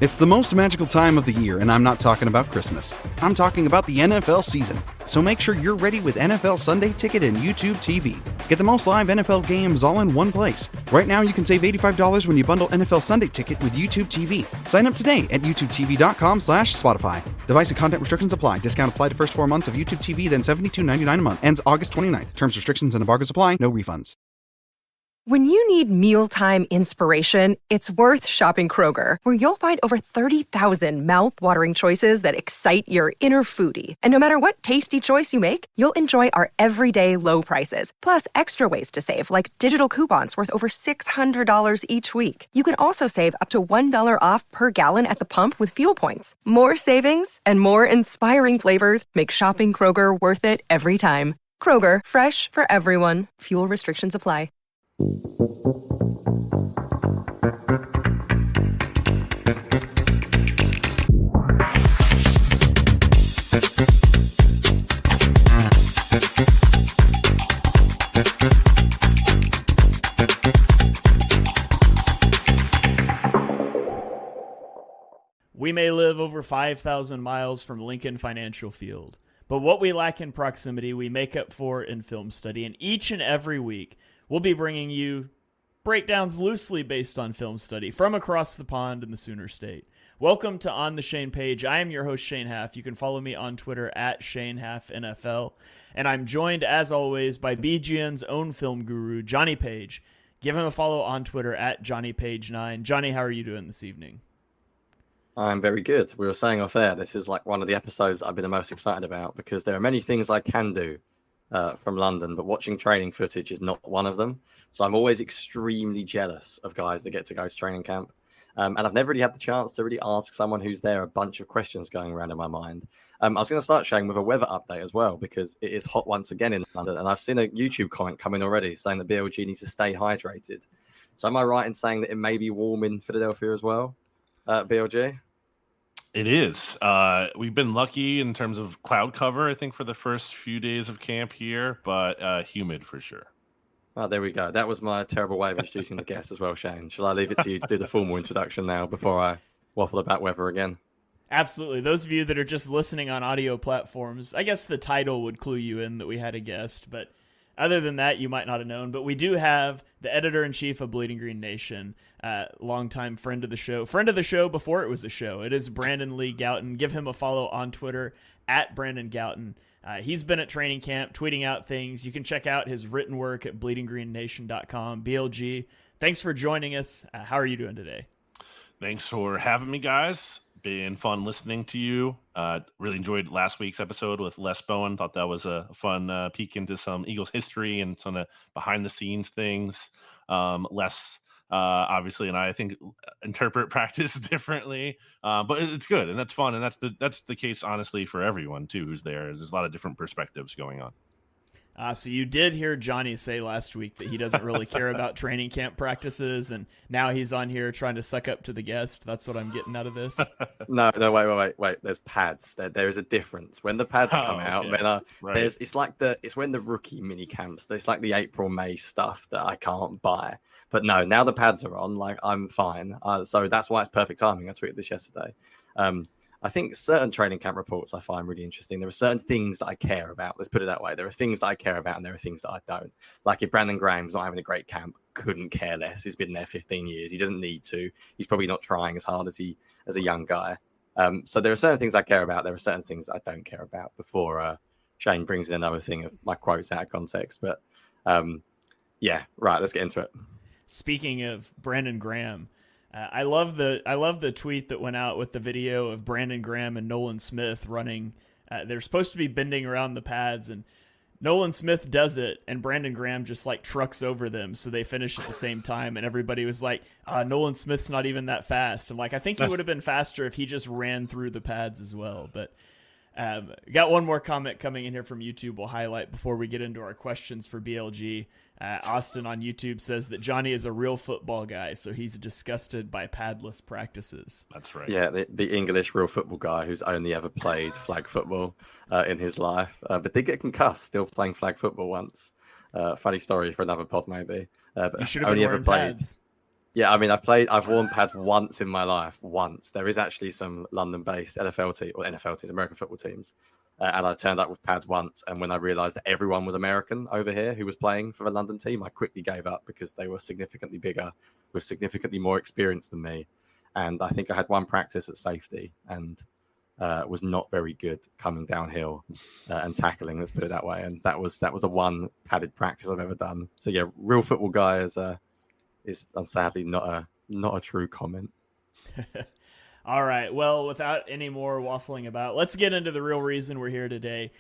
It's the most magical time of the year, and I'm not talking about Christmas. I'm talking about the NFL season. So make sure you're ready with NFL Sunday Ticket and YouTube TV. Get the most live NFL games all in one place. Right now, you can save $85 when you bundle NFL Sunday Ticket with YouTube TV. Sign up today at youtubetv.com/Spotify. Device and content restrictions apply. Discount applied to first 4 months of YouTube TV, then $72.99 a month. Ends August 29th. Terms, restrictions, and embargoes apply. No refunds. When you need mealtime inspiration, it's worth shopping Kroger, where you'll find over 30,000 mouth-watering choices that excite your inner foodie. And no matter what tasty choice you make, you'll enjoy our everyday low prices, plus extra ways to save, like digital coupons worth over $600 each week. You can also save up to $1 off per gallon at the pump with fuel points. More savings and more inspiring flavors make shopping Kroger worth it every time. Kroger, fresh for everyone. Fuel restrictions apply. We may live over 5,000 miles from Lincoln Financial Field, but what we lack in proximity, we make up for in film study. And each and every week, we'll be bringing you breakdowns loosely based on film study from across the pond in the Sooner State. Welcome to On the Shane Page. I am your host, Shane Haff. You can follow me on Twitter at ShaneHaffNFL. And I'm joined, as always, by BGN's own film guru, Jonny Page. Give him a follow on Twitter at JohnnyPage9. Johnny, how are you doing this evening? I'm very good. We were saying off air, this is like one of the episodes I've been the most excited about because there are many things I can do from London, but watching training footage is not one of them. So I'm always extremely jealous of guys that get to go to training camp. And I've never really had the chance to really ask someone who's there a bunch of questions going around in my mind. I was going to start showing with a weather update as well, because it is hot once again in London. And I've seen a YouTube comment come in already saying that BLG needs to stay hydrated. So am I right in saying that it may be warm in Philadelphia as well, BLG? It is. We've been lucky in terms of cloud cover, I think, for the first few days of camp here, but humid for sure. Oh, there we go. That was my terrible way of introducing the guest as well, Shane. Shall I leave it to you to do the formal introduction now before I waffle about weather again? Absolutely. Those of you that are just listening on audio platforms, I guess the title would clue you in that we had a guest, but other than that, you might not have known. But we do have the editor-in-chief of Bleeding Green Nation, longtime friend of the show before it was a show. It is Brandon Lee Gowton. Give him a follow on Twitter at Brandon Gowton. He's been at training camp tweeting out things. You can check out his written work at bleedinggreennation.com. BLG, thanks for joining us. How are you doing today? Thanks for having me, guys. Been fun listening to you. Really enjoyed last week's episode with Les Bowen. Thought that was a fun peek into some Eagles history and some behind-the-scenes things. Les, obviously, and I think interpret practice differently, but it's good and that's fun, and that's the case honestly for everyone too who's there. There's a lot of different perspectives going on. So you did hear Jonny say last week that he doesn't really care about training camp practices, and now he's on here trying to suck up to the guest. That's what I'm getting out of this. No, wait. There's pads. There is a difference. When the pads come out, then right. it's when the rookie mini camps. It's like the April, May stuff that I can't buy. But no, now the pads are on. Like I'm fine. So that's why it's perfect timing. I tweeted this yesterday. I think certain training camp reports I find really interesting. There are certain things that I care about. Let's put it that way. There are things that I care about and there are things that I don't. Like if Brandon Graham's not having a great camp, couldn't care less. He's been there 15 years. He doesn't need to. He's probably not trying as hard as a young guy. So there are certain things I care about. There are certain things I don't care about before Shane brings in another thing of my quotes out of context. But yeah, right. Let's get into it. Speaking of Brandon Graham, I love the tweet that went out with the video of Brandon Graham and Nolan Smith running. They're supposed to be bending around the pads, and Nolan Smith does it, and Brandon Graham just like trucks over them, so they finish at the same time. And everybody was like, "Nolan Smith's not even that fast." I'm like, I think he would have been faster if he just ran through the pads as well. But got one more comment coming in here from YouTube we'll highlight before we get into our questions for BLG. Austin on YouTube says that Jonny is a real football guy, so he's disgusted by padless practices. That's right. Yeah, the English real football guy who's only ever played flag football in his life, but did get concussed still playing flag football once. Funny story for another pod maybe. But you should have been wearing pads. Yeah, I mean, I've worn pads once in my life. Once. There is actually some London-based NFL team, or NFL teams, American football teams. And I turned up with pads once. And when I realized that everyone was American over here who was playing for the London team, I quickly gave up because they were significantly bigger with significantly more experience than me. And I think I had one practice at safety and was not very good coming downhill and tackling, let's put it that way. And that was the one padded practice I've ever done. So yeah, real football guy is sadly not a true comment. All right. Well, without any more waffling about, let's get into the real reason we're here today.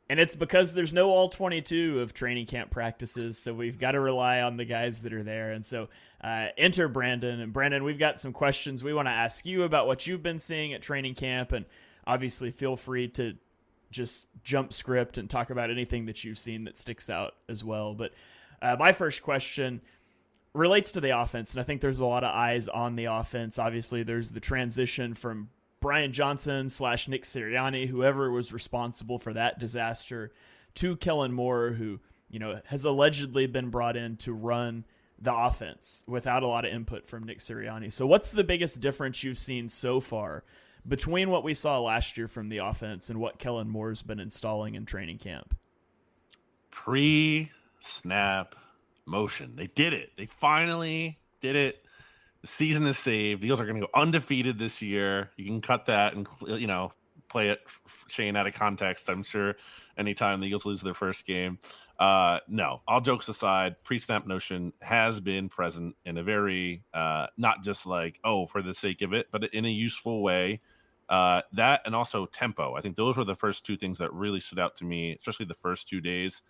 And it's because there's no all 22 of training camp practices, so we've got to rely on the guys that are there. And so enter Brandon. And Brandon, we've got some questions we want to ask you about what you've been seeing at training camp. And obviously feel free to just jump script and talk about anything that you've seen that sticks out as well. But my first question relates to the offense, and I think there's a lot of eyes on the offense. Obviously, there's the transition from Brian Johnson / Nick Sirianni, whoever was responsible for that disaster, to Kellen Moore, who, you know, has allegedly been brought in to run the offense without a lot of input from Nick Sirianni. So what's the biggest difference you've seen so far between what we saw last year from the offense and what Kellen Moore's been installing in training camp? Pre-snap motion. They did it. They finally did it. The season is saved. The Eagles are going to go undefeated this year. You can cut that and, you know, play it, Shane, out of context, I'm sure, anytime the Eagles lose their first game. No, all jokes aside, pre-snap motion has been present in a very, not just like, oh, for the sake of it, but in a useful way. That and also tempo. I think those were the first two things that really stood out to me, especially the first 2 days.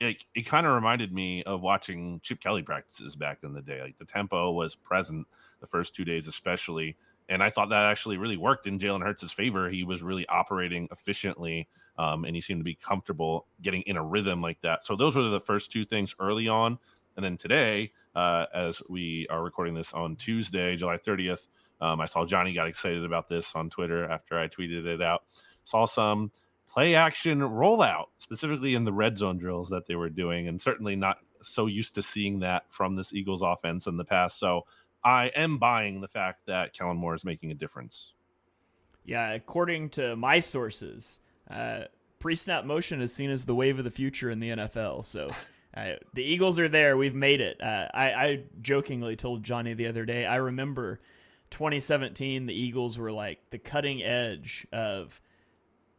It kind of reminded me of watching Chip Kelly practices back in the day. Like the tempo was present the first 2 days, especially. And I thought that actually really worked in Jalen Hurts' favor. He was really operating efficiently, and he seemed to be comfortable getting in a rhythm like that. So those were the first two things early on. And then today, as we are recording this on Tuesday, July 30th, I saw Jonny got excited about this on Twitter after I tweeted it out. Saw some play action rollout, specifically in the red zone drills that they were doing, and certainly not so used to seeing that from this Eagles offense in the past. So I am buying the fact that Kellen Moore is making a difference. Yeah, according to my sources, pre-snap motion is seen as the wave of the future in the NFL. So the Eagles are there. We've made it. I jokingly told Jonny the other day, I remember 2017, the Eagles were like the cutting edge of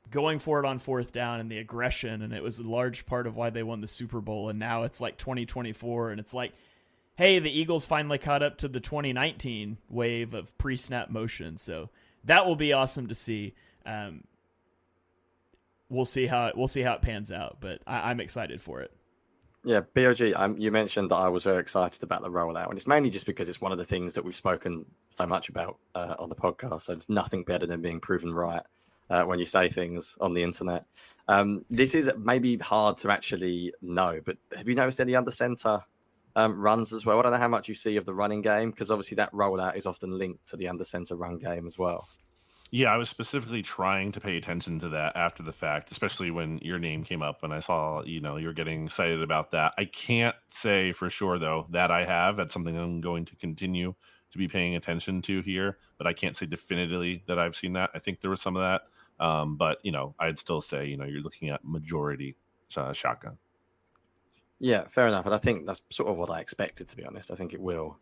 going for it on fourth down and the aggression, and it was a large part of why they won the Super Bowl. And now it's like 2024, and it's like, hey, the Eagles finally caught up to the 2019 wave of pre-snap motion. So that will be awesome to see. We'll see how it pans out, but I'm excited for it. Yeah, BLG, you mentioned that I was very excited about the rollout, and it's mainly just because it's one of the things that we've spoken so much about on the podcast. So it's nothing better than being proven right when you say things on the internet. This is maybe hard to actually know, but have you noticed any under center runs as well? I don't know how much you see of the running game, because obviously that rollout is often linked to the under center run game as well. Yeah, I was specifically trying to pay attention to that after the fact, especially when your name came up and I saw, you're getting excited about that. I can't say for sure, though, that I have. That's something I'm going to continue to be paying attention to here, but I can't say definitively that I've seen that. I think there was some of that, but, I'd still say, you're looking at majority shotgun. Yeah, fair enough. And I think that's sort of what I expected, to be honest. I think it will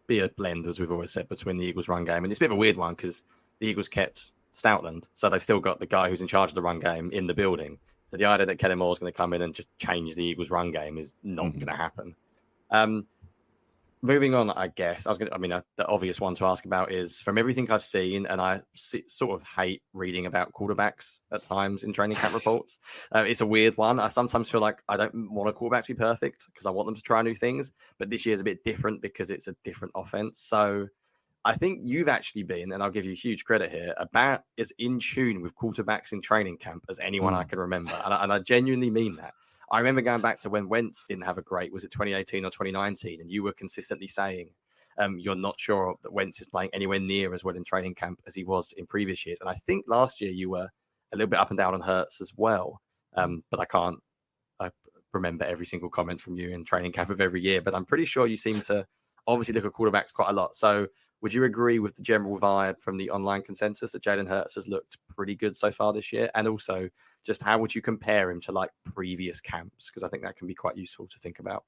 be a blend, as we've always said, between the Eagles run game. And it's a bit of a weird one because the Eagles kept Stoutland, so they've still got the guy who's in charge of the run game in the building. So the idea that Kellen Moore is going to come in and just change the Eagles run game is not going to happen. Moving on, I guess the obvious one to ask about is, from everything I've seen, and I sort of hate reading about quarterbacks at times in training camp reports. It's a weird one. I sometimes feel like I don't want a quarterback to be perfect because I want them to try new things. But this year is a bit different because it's a different offense. So I think you've actually been, and I'll give you huge credit here, about as in tune with quarterbacks in training camp as anyone I can remember. And I genuinely mean that. I remember going back to when Wentz didn't have a great, was it 2018 or 2019? And you were consistently saying you're not sure that Wentz is playing anywhere near as well in training camp as he was in previous years. And I think last year you were a little bit up and down on Hurts as well. But I remember every single comment from you in training camp of every year. But I'm pretty sure you seem to obviously look at quarterbacks quite a lot. So would you agree with the general vibe from the online consensus that Jalen Hurts has looked pretty good so far this year? And also, just how would you compare him to like previous camps? Because I think that can be quite useful to think about.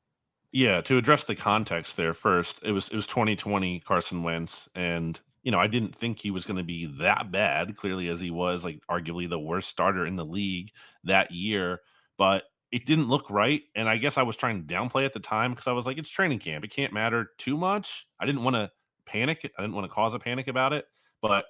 Yeah, to address the context there first, it was 2020 Carson Wentz, and I didn't think he was going to be that bad, clearly, as he was like arguably the worst starter in the league that year, but it didn't look right. And I guess I was trying to downplay at the time because I was like, it's training camp. It can't matter too much. I didn't want to panic. I didn't want to cause a panic about it, but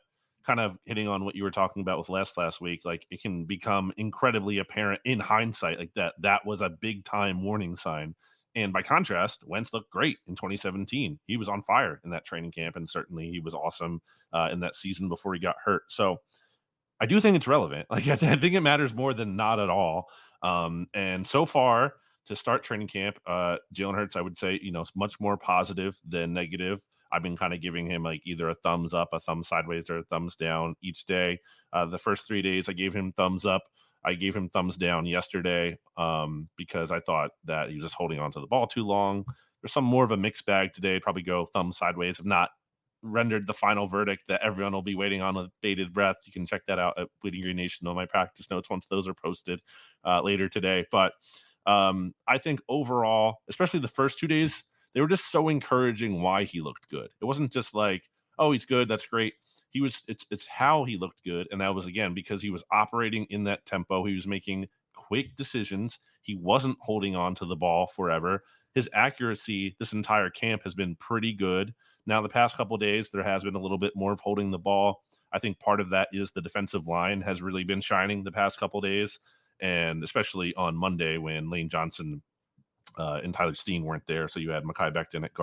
kind of hitting on what you were talking about with Les last week, like it can become incredibly apparent in hindsight, like that was a big time warning sign. And by contrast, Wentz looked great in 2017. He was on fire in that training camp, and certainly he was awesome in that season before he got hurt. So I do think it's relevant. Like I think it matters more than not at all. And so far to start training camp, Jalen Hurts, I would say, is much more positive than negative. I've been kind of giving him like either a thumbs up, a thumb sideways, or a thumbs down each day. The first 3 days I gave him thumbs up. I gave him thumbs down yesterday because I thought that he was just holding on to the ball too long. There's some more of a mixed bag today. Probably go thumbs sideways. If not rendered the final verdict that everyone will be waiting on with bated breath. You can check that out at Bleeding Green Nation on my practice notes once those are posted later today. But I think overall, especially the first 2 days, they were just so encouraging why he looked good. It wasn't just like, oh, he's good, that's great. It's how he looked good. And that was, again, because he was operating in that tempo. He was making quick decisions. He wasn't holding on to the ball forever. His accuracy this entire camp has been pretty good. Now, the past couple of days, there has been a little bit more of holding the ball. I think part of that is the defensive line has really been shining the past couple of days, and especially on Monday when Lane Johnson and Tyler Steen weren't there. So you had Mekhi Becton at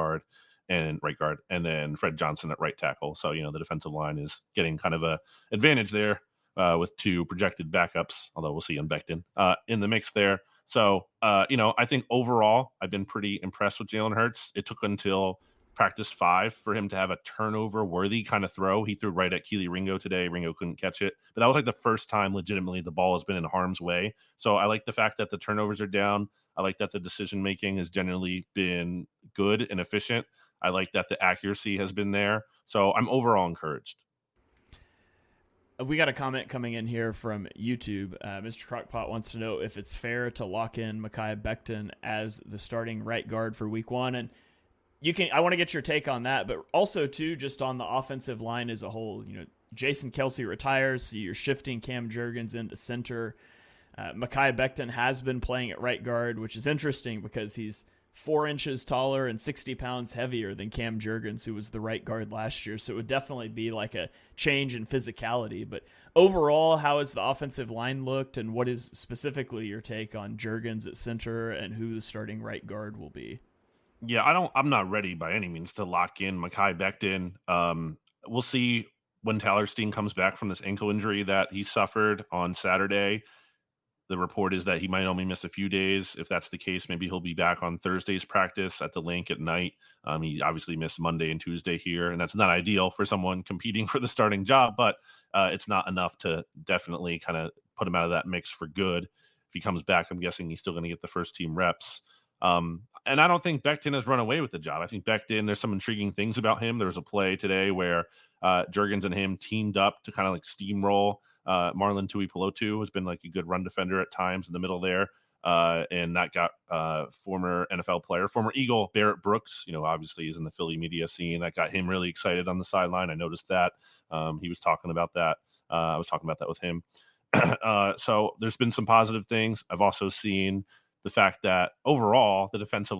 right guard, and then Fred Johnson at right tackle. So, the defensive line is getting kind of a advantage there with two projected backups, although we'll see on Becton in the mix there. So, I think overall, I've been pretty impressed with Jalen Hurts. It took until practice 5 for him to have a turnover-worthy kind of throw. He threw right at Keely Ringo today. Ringo couldn't catch it. But that was like the first time legitimately the ball has been in harm's way. So I like the fact that the turnovers are down. I like that the decision-making has generally been good and efficient. I like that the accuracy has been there. So I'm overall encouraged. We got a comment coming in here from YouTube. Mr. Crockpot wants to know if it's fair to lock in Mekhi Becton as the starting right guard for week 1. And I want to get your take on that, but also too, just on the offensive line as a whole. Jason Kelce retires, so you're shifting Cam Jurgens into center. Mekhi Becton has been playing at right guard, which is interesting because he's 4 inches taller and 60 pounds heavier than Cam Jurgens, who was the right guard last year. So it would definitely be like a change in physicality. But overall, how has the offensive line looked, and what is specifically your take on Jurgens at center and who the starting right guard will be? Yeah, I'm not ready by any means to lock in Mekhi Becton. We'll see when Tyler Steen comes back from this ankle injury that he suffered on Saturday. The report is that he might only miss a few days. If that's the case, maybe he'll be back on Thursday's practice at the link at night. He obviously missed Monday and Tuesday here, and that's not ideal for someone competing for the starting job, but it's not enough to definitely kind of put him out of that mix for good. If he comes back, I'm guessing he's still going to get the first team reps. And I don't think Becton has run away with the job. I think Becton, there's some intriguing things about him. There was a play today where Jurgens and him teamed up to kind of like steamroll Marlon Tuipulotu, who's been like a good run defender at times in the middle there. And that got former NFL player, former Eagle Barrett Brooks, obviously he's in the Philly media scene. That got him really excited on the sideline. I noticed that. He was talking about that. I was talking about that with him. So there's been some positive things. I've also seen the fact that overall the offensive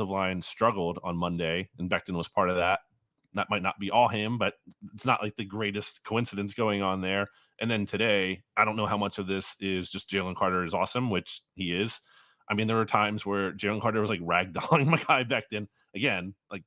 line struggled on Monday, and Becton was part of that. That might not be all him, but it's not like the greatest coincidence going on there. And then today, I don't know how much of this is just Jalen Carter is awesome, which he is. I mean, there were times where Jalen Carter was like ragdolling Mekhi Becton. Again, like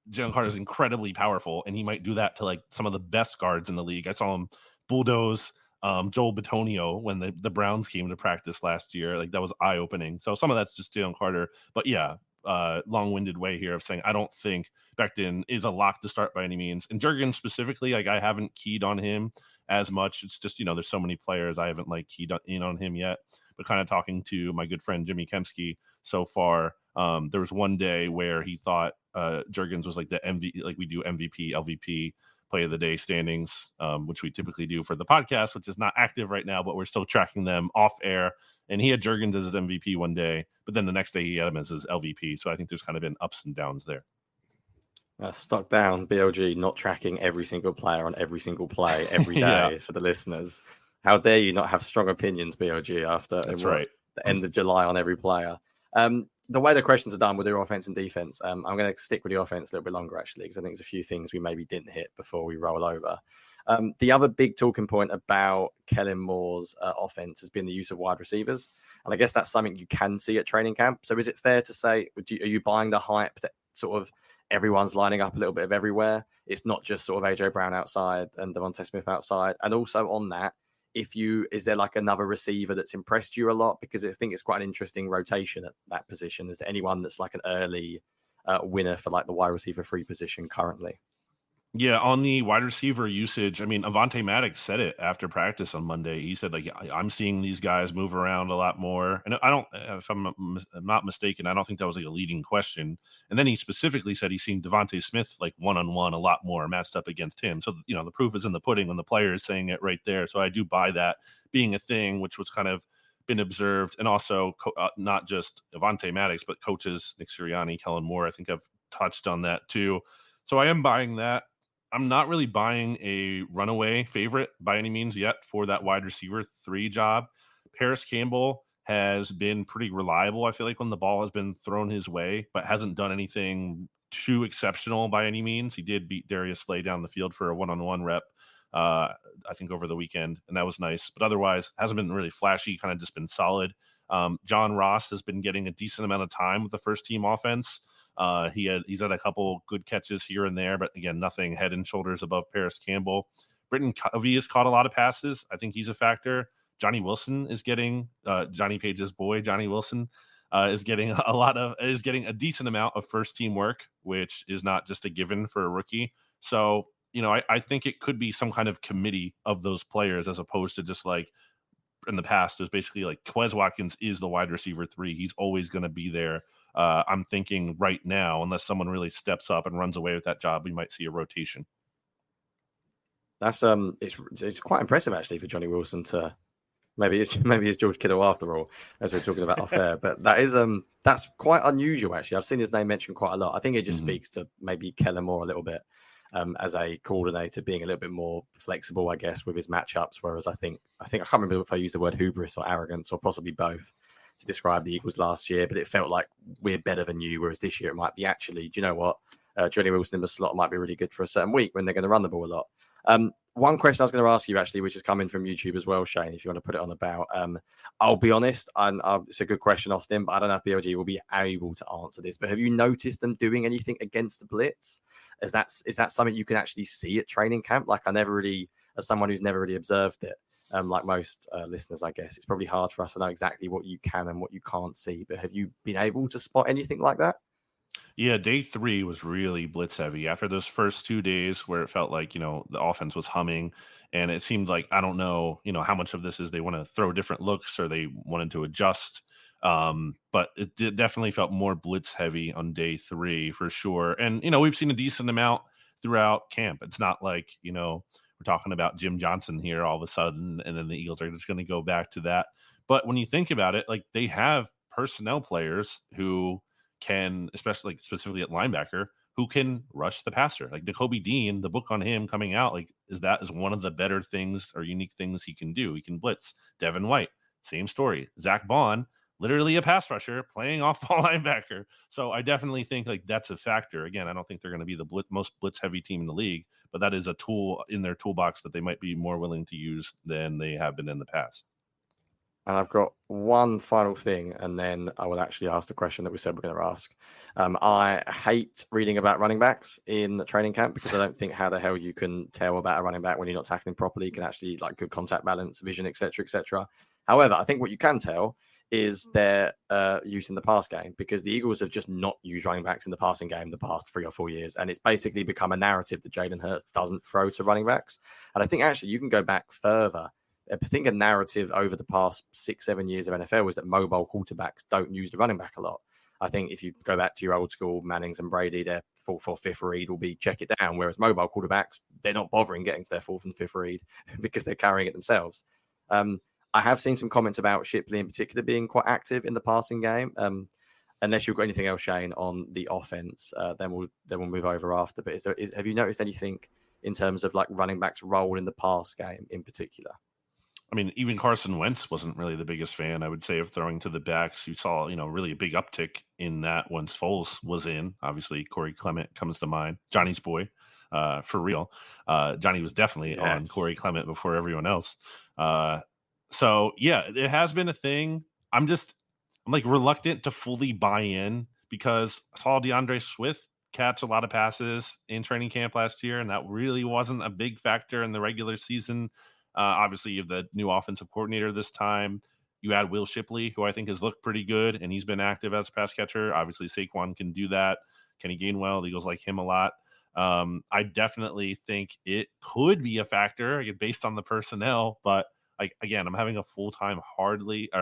Jalen Carter is incredibly powerful, and he might do that to like some of the best guards in the league. I saw him bulldoze Joel Bitonio when the Browns came to practice last year. Like that was eye-opening. So some of that's just Jalen Carter. But yeah, long-winded way here of saying I don't think Becton is a lock to start by any means. And Jurgens specifically, like I haven't keyed on him as much. It's just, there's so many players I haven't like keyed in on him yet. but kind of talking to my good friend Jimmy Kempski so far, there was one day where he thought Jurgens was like the MVP, like we do MVP, LVP, play of the day standings, which we typically do for the podcast, which is not active right now, but we're still tracking them off air. And he had Jurgens as his MVP one day, but then the next day he had him as his LVP. So I think there's kind of been ups and downs there. Stuck down, BLG, not tracking every single player on every single play every day for the listeners. How dare you not have strong opinions, BLG, after the end of July on every player. The way the questions are done, we'll do offense and defense. I'm going to stick with the offense a little bit longer, actually, because I think there's a few things we maybe didn't hit before we roll over. The other big talking point about Kellen Moore's offense has been the use of wide receivers. And I guess that's something you can see at training camp. So is it fair to say, are you buying the hype that sort of everyone's lining up a little bit of everywhere? It's not just sort of AJ Brown outside and Devontae Smith outside. And also on that, is there like another receiver that's impressed you a lot? Because I think it's quite an interesting rotation at that position. Is there anyone that's like an early winner for like the wide receiver 3 position currently? Yeah, on the wide receiver usage, I mean, Avonte Maddox said it after practice on Monday. He said, like, I'm seeing these guys move around a lot more. And I don't, if I'm not mistaken, I don't think that was like a leading question. And then he specifically said he's seen Devontae Smith like one-on-one a lot more matched up against him. So, the proof is in the pudding when the player is saying it right there. So I do buy that being a thing, which was kind of been observed. And also not just Avonte Maddox, but coaches Nick Sirianni, Kellen Moore, I think I've touched on that too. So I am buying that. I'm not really buying a runaway favorite by any means yet for that wide receiver 3 job. Paris Campbell has been pretty reliable, I feel like, when the ball has been thrown his way, but hasn't done anything too exceptional by any means. He did beat Darius Slay down the field for a one-on-one rep, I think, over the weekend, and that was nice. But otherwise, hasn't been really flashy, kind of just been solid. John Ross has been getting a decent amount of time with the first-team offense. He's had a couple good catches here and there, but again, nothing head and shoulders above Paris Campbell. Britton Covey has caught a lot of passes. I think he's a factor. Johnny Wilson is getting Johnny Page's boy. Johnny Wilson is getting a decent amount of first team work, which is not just a given for a rookie. So, I think it could be some kind of committee of those players as opposed to just like in the past. It was basically like Quez Watkins is the wide receiver 3. He's always going to be there. I'm thinking right now, unless someone really steps up and runs away with that job, we might see a rotation. That's it's quite impressive actually for Johnny Wilson to maybe it's George Kittle after all, as we're talking about off air. But that is that's quite unusual actually. I've seen his name mentioned quite a lot. I think it just speaks to maybe Kellen Moore a little bit as a coordinator being a little bit more flexible, I guess, with his matchups. Whereas I think I can't remember if I used the word hubris or arrogance or possibly both to describe the Eagles last year, but it felt like we're better than you, whereas this year it might be actually, do you know what? Johnny Wilson in the slot might be really good for a certain week when they're going to run the ball a lot. One question I was going to ask you actually, which is coming from YouTube as well, Shane, if you want to put it on about, I'll be honest, it's a good question, Austin, but I don't know if BLG will be able to answer this, but have you noticed them doing anything against the blitz? Is that something you can actually see at training camp? Like as someone who's never really observed it, like most listeners, I guess, it's probably hard for us to know exactly what you can and what you can't see, but have you been able to spot anything like that? Yeah, day 3 was really blitz heavy. After those first 2 days where it felt like, the offense was humming and it seemed like, I don't know, how much of this is they want to throw different looks or they wanted to adjust. But it definitely felt more blitz heavy on day 3 for sure. And, we've seen a decent amount throughout camp. It's not like, we're talking about Jim Johnson here all of a sudden, and then the Eagles are just going to go back to that. But when you think about it, like they have personnel players who can, especially specifically at linebacker, who can rush the passer. Like Nakobe Dean, the book on him coming out, like is one of the better things or unique things he can do. He can blitz. Devin White, same story. Zach Bond, literally a pass rusher playing off-ball linebacker. So I definitely think like that's a factor. Again, I don't think they're going to be the most blitz-heavy team in the league, but that is a tool in their toolbox that they might be more willing to use than they have been in the past. And I've got one final thing, and then I will actually ask the question that we said we're going to ask. I hate reading about running backs in the training camp because I don't think how the hell you can tell about a running back when you're not tackling properly. You can actually like good contact balance, vision, etc., etc. However, I think what you can tell is their use in the pass game, because the Eagles have just not used running backs in the passing game the past 3 or 4 years. And it's basically become a narrative that Jalen Hurts doesn't throw to running backs. And I think actually you can go back further I think a narrative over the past 6-7 years of NFL was that mobile quarterbacks don't use the running back a lot. I think if you go back to your old school Mannings and Brady, their 4th or 5th read will be check it down. Whereas mobile quarterbacks, they're not bothering getting to their 4th and 5th read because they're carrying it themselves. I have seen some comments about Shipley in particular being quite active in the passing game. Unless you've got anything else, Shane, on the offense, then we'll move over after. But have you noticed anything in terms of like running backs' role in the pass game in particular? I mean, even Carson Wentz wasn't really the biggest fan, I would say, of throwing to the backs. You saw, really a big uptick in that once Foles was in. Obviously, Corey Clement comes to mind. Johnny's boy, for real. Johnny was definitely on Corey Clement before everyone else. So, yeah, it has been a thing. I'm like reluctant to fully buy in because I saw DeAndre Swift catch a lot of passes in training camp last year, and that really wasn't a big factor in the regular season. Obviously, you have the new offensive coordinator this time. You add Will Shipley, who I think has looked pretty good, and he's been active as a pass catcher. Obviously, Saquon can do that. Kenny Gainwell, the Eagles like him a lot. I definitely think it could be a factor based on the personnel, but again, I'm having a full-time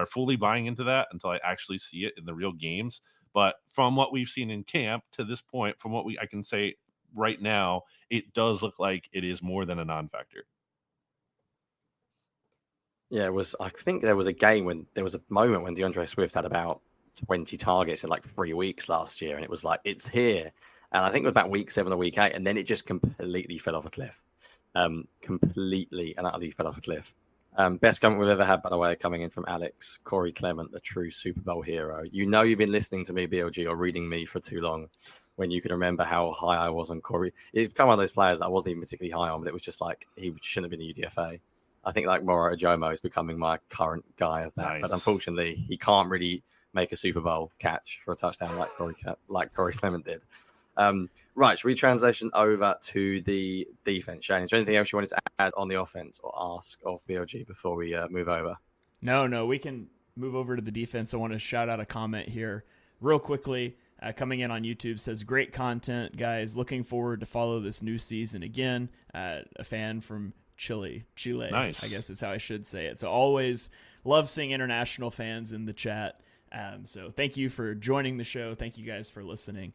fully buying into that until I actually see it in the real games. But from what we've seen in camp to this point, from what I can say right now, it does look like it is more than a non-factor. Yeah, I think there was a moment when DeAndre Swift had about 20 targets in like 3 weeks last year, and it was like, it's here. And I think it was about week 7 or week 8, and then it just completely fell off a cliff. Completely and utterly fell off a cliff. Best comment we've ever had, by the way, coming in from Alex. Corey Clement, the true Super Bowl hero. You've been listening to me, BLG, or reading me for too long when you can remember how high I was on Corey. He's become one of those players that I wasn't even particularly high on, but it was just like he shouldn't have been a UDFA. I think like Moro Ojomo is becoming my current guy of that. Nice. But unfortunately, he can't really make a Super Bowl catch for a touchdown like Corey Clement did. Right, should we transition over to the defense, Shane? Is there anything else you wanted to add on the offense or ask of BLG before we move over? No, we can move over to the defense. I want to shout out a comment here real quickly. Coming in on YouTube says, great content, guys. Looking forward to follow this new season again. A fan from Chile. Nice. I guess is how I should say it. So always love seeing international fans in the chat. So thank you for joining the show. Thank you guys for listening.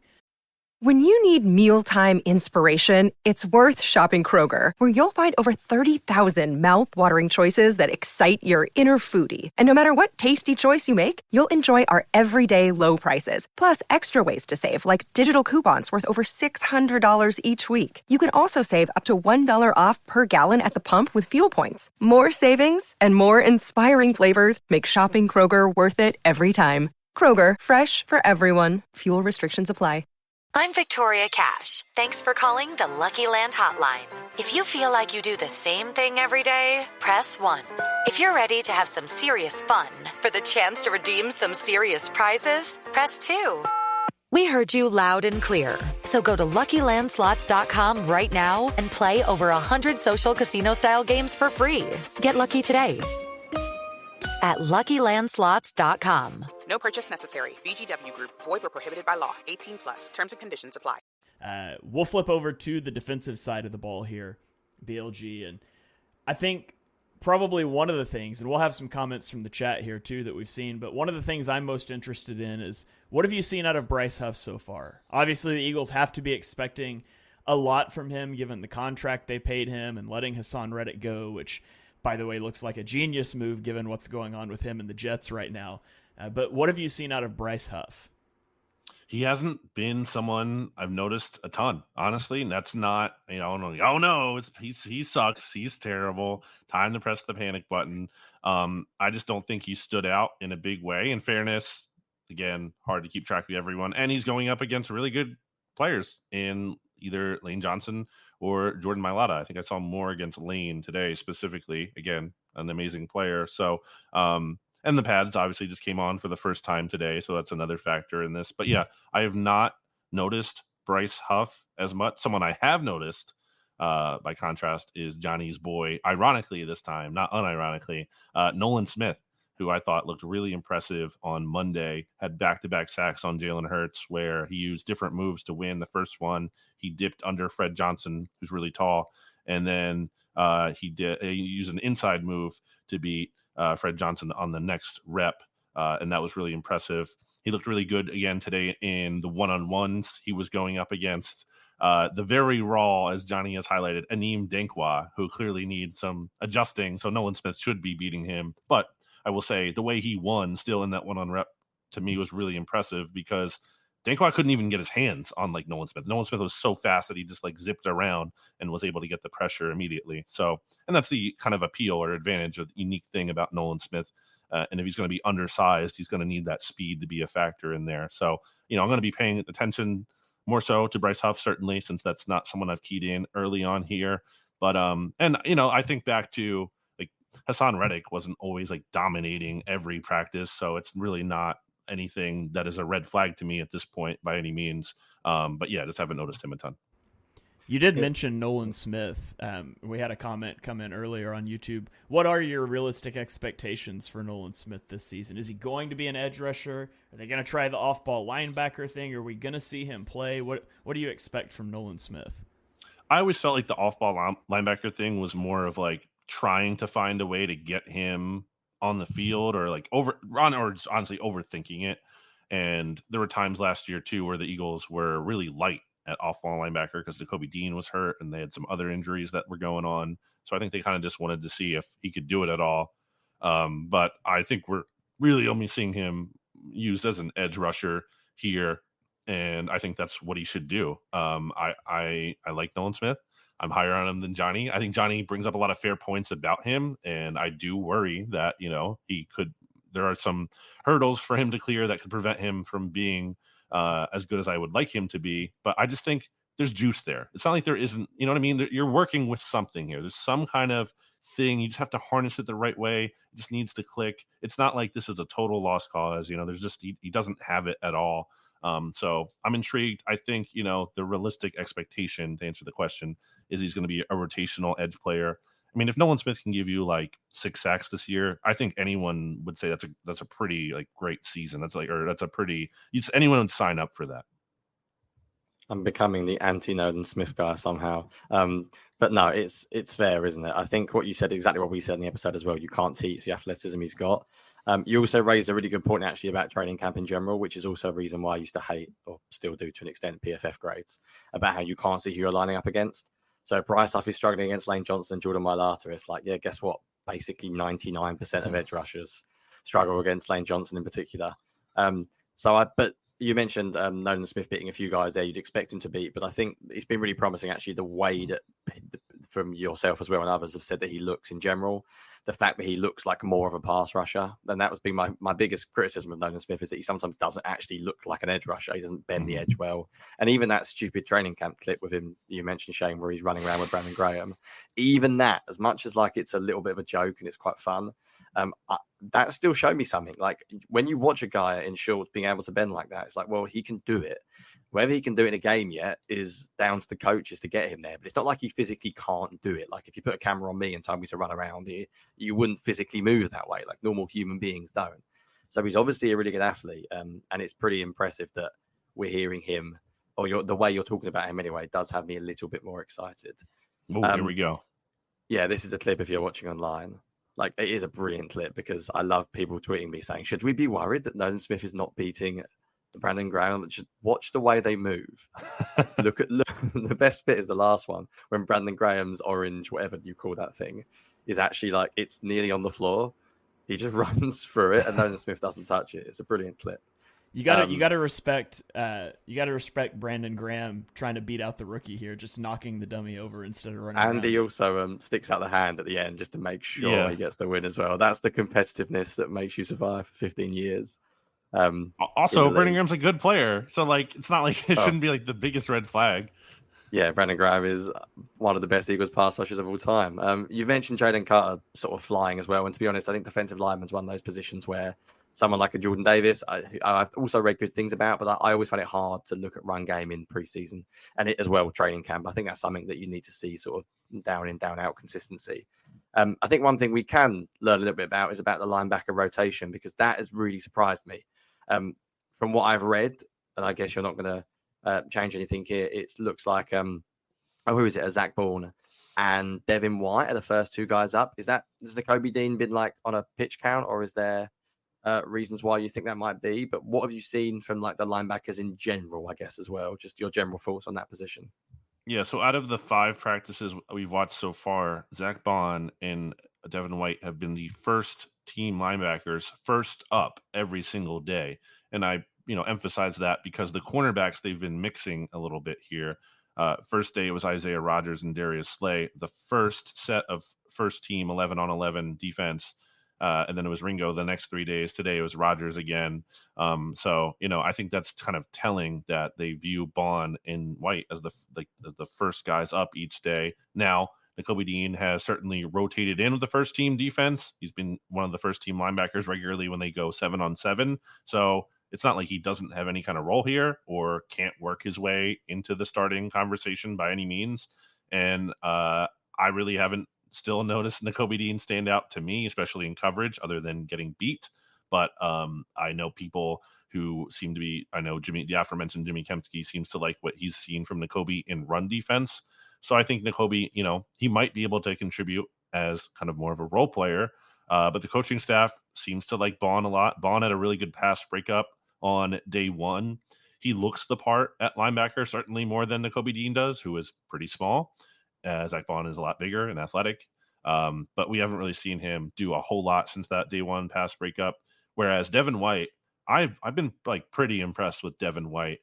When you need mealtime inspiration, it's worth shopping Kroger, where you'll find over 30,000 mouth-watering choices that excite your inner foodie. And no matter what tasty choice you make, you'll enjoy our everyday low prices, plus extra ways to save, like digital coupons worth over $600 each week. You can also save up to $1 off per gallon at the pump with fuel points. More savings and more inspiring flavors make shopping Kroger worth it every time. Kroger, fresh for everyone. Fuel restrictions apply. I'm Victoria Cash. Thanks for calling the Lucky Land Hotline. If you feel like you do the same thing every day, press 1. If you're ready to have some serious fun for the chance to redeem some serious prizes, press 2. We heard you loud and clear. So go to LuckyLandSlots.com right now and play over 100 social casino-style games for free. Get lucky today at LuckyLandSlots.com. No purchase necessary. VGW Group. Void where prohibited by law. 18 plus. Terms and conditions apply. We'll flip over to the defensive side of the ball here, BLG. And I think probably one of the things, and we'll have some comments from the chat here too that we've seen, but one of the things I'm most interested in is, what have you seen out of Bryce Huff so far? Obviously, the Eagles have to be expecting a lot from him given the contract they paid him and letting Hassan Reddick go, which, by the way, looks like a genius move given what's going on with him and the Jets right now. But what have you seen out of Bryce Huff? He hasn't been someone I've noticed a ton, honestly. And that's not, oh no, he sucks. He's terrible. Time to press the panic button. I just don't think he stood out in a big way. In fairness, again, hard to keep track of everyone. And he's going up against really good players in either Lane Johnson or Jordan Mailata. I think I saw more against Lane today specifically. Again, an amazing player. So, and the pads obviously just came on for the first time today, so that's another factor in this. But yeah, I have not noticed Bryce Huff as much. Someone I have noticed, by contrast, is Johnny's boy, ironically this time, not unironically, Nolan Smith, who I thought looked really impressive on Monday, had back-to-back sacks on Jalen Hurts, where he used different moves to win. The first one, he dipped under Fred Johnson, who's really tall, And then he used an inside move to beat Fred Johnson on the next rep, and that was really impressive. He looked really good again today in the one-on-ones. He was going up against the very raw, as Jonny has highlighted, Aneem Dankwa, who clearly needs some adjusting. So Nolan Smith should be beating him. But I will say the way he won still in that one-on rep to me was really impressive, because Dankwa couldn't even get his hands on like Nolan Smith. Nolan Smith was so fast that he just like zipped around and was able to get the pressure immediately. So, and that's the kind of appeal or advantage or the unique thing about Nolan Smith. And if he's going to be undersized, he's going to need that speed to be a factor in there. So, I'm going to be paying attention more so to Bryce Huff, certainly, since that's not someone I've keyed in early on here. But, I think back to like Hassan Reddick wasn't always like dominating every practice. So it's really not anything that is a red flag to me at this point by any means. But yeah, just haven't noticed him a ton. You did mention Nolan Smith. We had a comment come in earlier on YouTube. What are your realistic expectations for Nolan Smith this season? Is he going to be an edge rusher? Are they going to try the off-ball linebacker thing? Are we going to see him play? What do you expect from Nolan Smith? I always felt like the off-ball linebacker thing was more of like trying to find a way to get him on the field, or like just honestly overthinking it. And there were times last year too where the Eagles were really light at off-ball linebacker because Jacoby Dean was hurt and they had some other injuries that were going on. So I think they kind of just wanted to see if he could do it at all. But I think we're really only seeing him used as an edge rusher here, and I think that's what he should do. I like Nolan Smith. I'm higher on him than Jonny. I think Jonny brings up a lot of fair points about him, and I do worry that, there are some hurdles for him to clear that could prevent him from being as good as I would like him to be. But I just think there's juice there. It's not like there isn't, you know what I mean? You're working with something here. There's some kind of thing. You just have to harness it the right way. It just needs to click. It's not like this is a total lost cause. There's just, he doesn't have it at all. So I'm intrigued. I think, the realistic expectation, to answer the question, is he's going to be a rotational edge player. I mean, if Nolan Smith can give you like 6 sacks this year, I think anyone would say that's a pretty like great season. Anyone would sign up for that. I'm becoming the anti-Nolan Smith guy somehow. But no, it's fair, isn't it? I think what you said, exactly what we said in the episode as well. You can't teach the athleticism he's got. You also raised a really good point actually about training camp in general, which is also a reason why I used to hate, or still do to an extent, PFF grades, about how you can't see who you're lining up against. So if Bryce Huff is struggling against Lane Johnson and Jordan Mailata, it's like, yeah, guess what? Basically 99% of edge rushers struggle against Lane Johnson in particular. But you mentioned Nolan Smith beating a few guys there you'd expect him to beat, but I think it's been really promising actually the way that from yourself as well and others have said that he looks in general. The fact that he looks like more of a pass rusher, and that was being my biggest criticism of Nolan Smith, is that he sometimes doesn't actually look like an edge rusher. He doesn't bend the edge well. And even that stupid training camp clip with him, you mentioned, Shane, where he's running around with Brandon Graham, even that, as much as like it's a little bit of a joke and it's quite fun, that still showed me something. Like when you watch a guy in shorts being able to bend like that, it's like, well, he can do it. Whether he can do it in a game yet is down to the coaches to get him there. But it's not like he physically can't do it. Like if you put a camera on me and told me to run around here, you wouldn't physically move that way. Like normal human beings don't. So he's obviously a really good athlete. And it's pretty impressive that we're hearing him, or the way you're talking about him anyway, does have me a little bit more excited. Oh, here we go. Yeah, this is the clip if you're watching online. Like, it is a brilliant clip because I love people tweeting me saying, should we be worried that Nolan Smith is not beating Brandon Graham? Just watch the way they move. Look, the best bit is the last one when Brandon Graham's orange, whatever you call that thing, is actually like it's nearly on the floor. He just runs through it and Nolan Smith doesn't touch it. It's a brilliant clip. You gotta respect Brandon Graham trying to beat out the rookie here, just knocking the dummy over instead of running. And around. he also sticks out the hand at the end just to make sure he gets the win as well. That's the competitiveness that makes you survive for 15 years. Also, Brandon Graham's a good player, so like it's not like it shouldn't be like the biggest red flag. Yeah, Brandon Graham is one of the best Eagles pass rushers of all time. You've mentioned Jalen Carter sort of flying as well, and to be honest, I think defensive lineman's one of those positions where someone like a Jordan Davis, I've also read good things about, but I always find it hard to look at run game in preseason and it as well training camp. I think that's something that you need to see sort of down in, down out consistency. I think one thing we can learn a little bit about is about the linebacker rotation, because that has really surprised me. From what I've read, and I guess you're not going to change anything here, it looks like, who is it? Zach Bourne and Devin White are the first two guys up. Has Nakobe Dean been like on a pitch count, or is there reasons why you think that might be? But what have you seen from like the linebackers in general, I guess, as well? Just your general thoughts on that position. Yeah, so out of the 5 practices we've watched so far, Zach Bond and Devin White have been the first team linebackers first up every single day. And I, emphasize that because the cornerbacks, they've been mixing a little bit here. First day it was Isaiah Rodgers and Darius Slay, the first set of first team 11-on-11 defense. And then it was Ringo the next 3 days. Today it was Rodgers again. So I think that's kind of telling that they view Bond and White as the first guys up each day. Now, Nakobe Dean has certainly rotated in with the first team defense. He's been one of the first team linebackers regularly when they go 7-on-7. So it's not like he doesn't have any kind of role here or can't work his way into the starting conversation by any means. And I really haven't still noticed Nakobe Dean stand out to me, especially in coverage, other than getting beat. But I know people who seem to be, the aforementioned Jimmy Kempski seems to like what he's seen from Nakobe in run defense. So I think Nakobe, he might be able to contribute as kind of more of a role player. But the coaching staff seems to like Bond a lot. Bond had a really good pass breakup on day one. He looks the part at linebacker, certainly more than Nakobe Dean does, who is pretty small. Zach Bond is a lot bigger and athletic. But we haven't really seen him do a whole lot since that day one pass breakup. Whereas Devin White, I've been like pretty impressed with Devin White.